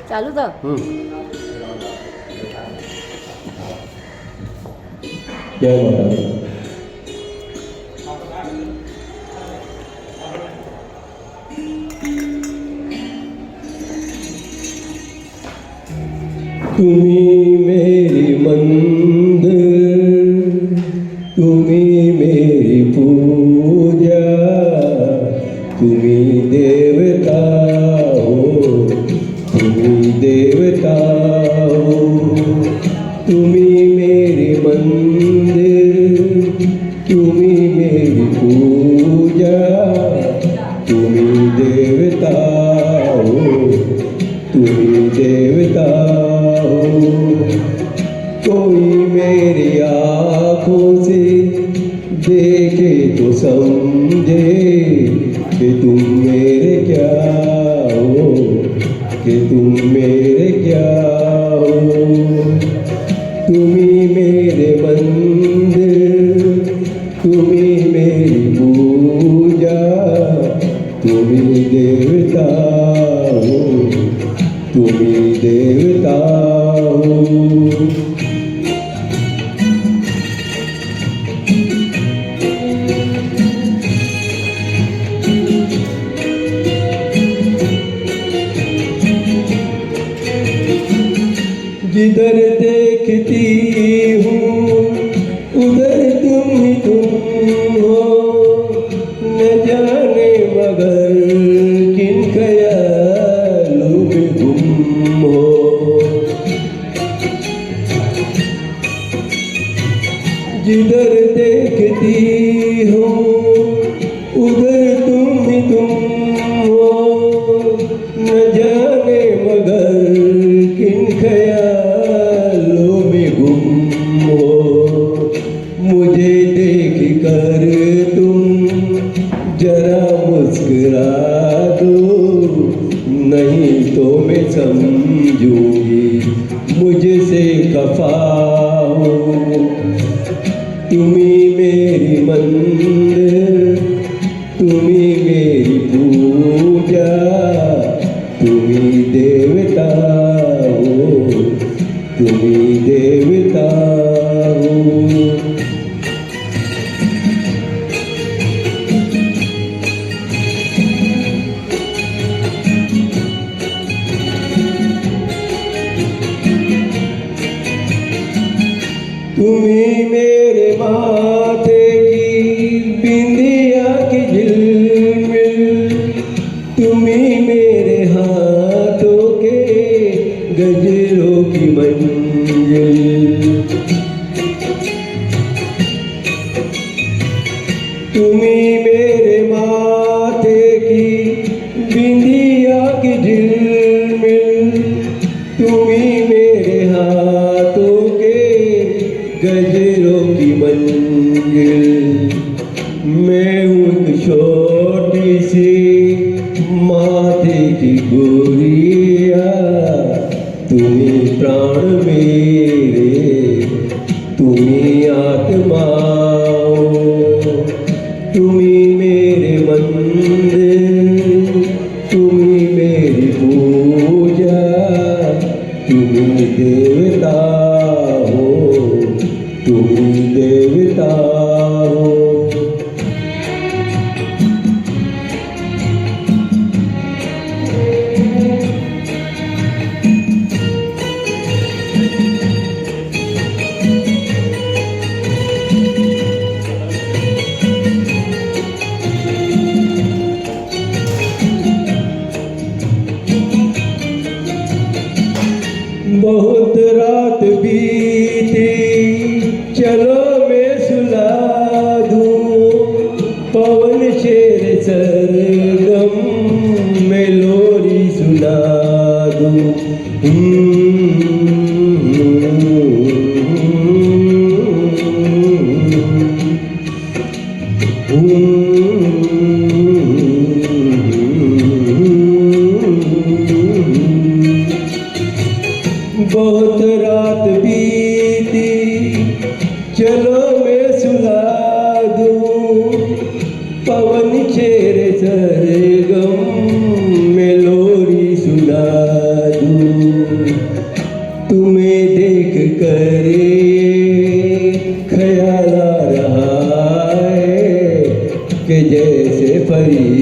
चालू था। जय माता दी। तुम्ही मेरी मंदिर, तुम्ही मेरी पूजा, तुम्ही देवता हो, तुम्ही देवता हो। तुम्ही मेरी मंदिर, तुम्ही मेरी पूजा, तुम्ही देवता हो, तुम्ही देवता हो। कोई मेरी आँखों से देखे तो समझे कि तुम मेरे क्या हो, कि तुम मेरे क्या हो। तुम्ही मेरे मंदिर, तुम्ही मेरी पूजा, तुम्ही देवता हो, तुम्ही देवता हो। जिधर देखती हूँ उधर तुम ही तुम हो, न जाने मगर किन ख्यालों में गुम हो। जिधर देखती हूँ उधर तुम ही तुम हो, न जाने मगर किन ख्यालों में गुम हो। मुझे देख कर तुम जरा मुस्कुरा दो, नहीं तो मैं समझूंगी मुझसे खफा हो। तुम्ही मेरी मंदिर, तुम्ही मेरी पूजा, तुम्ही देवता हो, तुम्ही देवता हो। तुम्ही मेरे माथे की बिंदिया की झिलमिल, तुम्ही मेरे हाथों के गजरों की मंजिल। तुम्ही मेरे माथे की बिंदिया की झिलमिल, तुम्ही मेरे हाथों के गजरों की मंजिल। मैं हूँ एक छोटी सी माथे की गोरिया, तुम्ही प्राण मेरे, तुम्ही आत्मा हो। तुम्ही मेरे मंदिर, तुम्ही मेरी पूजा, तुम्ही देवता हो, तुम्ही देवता हो।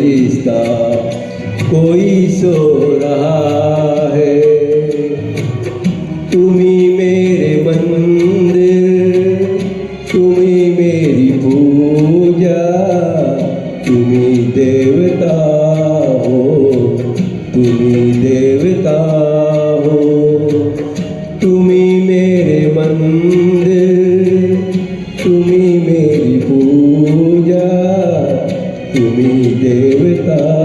फरिश्ता कोई सो रहा है। तुम्ही मेरे मंदिर, तुम्ही मेरी पूजा, तुम्ही देवता हो, तुम्ही देवता हो। तुम्ही मेरे मंदिर, तुम्ही मेरी पूजा, तुम्ही देवता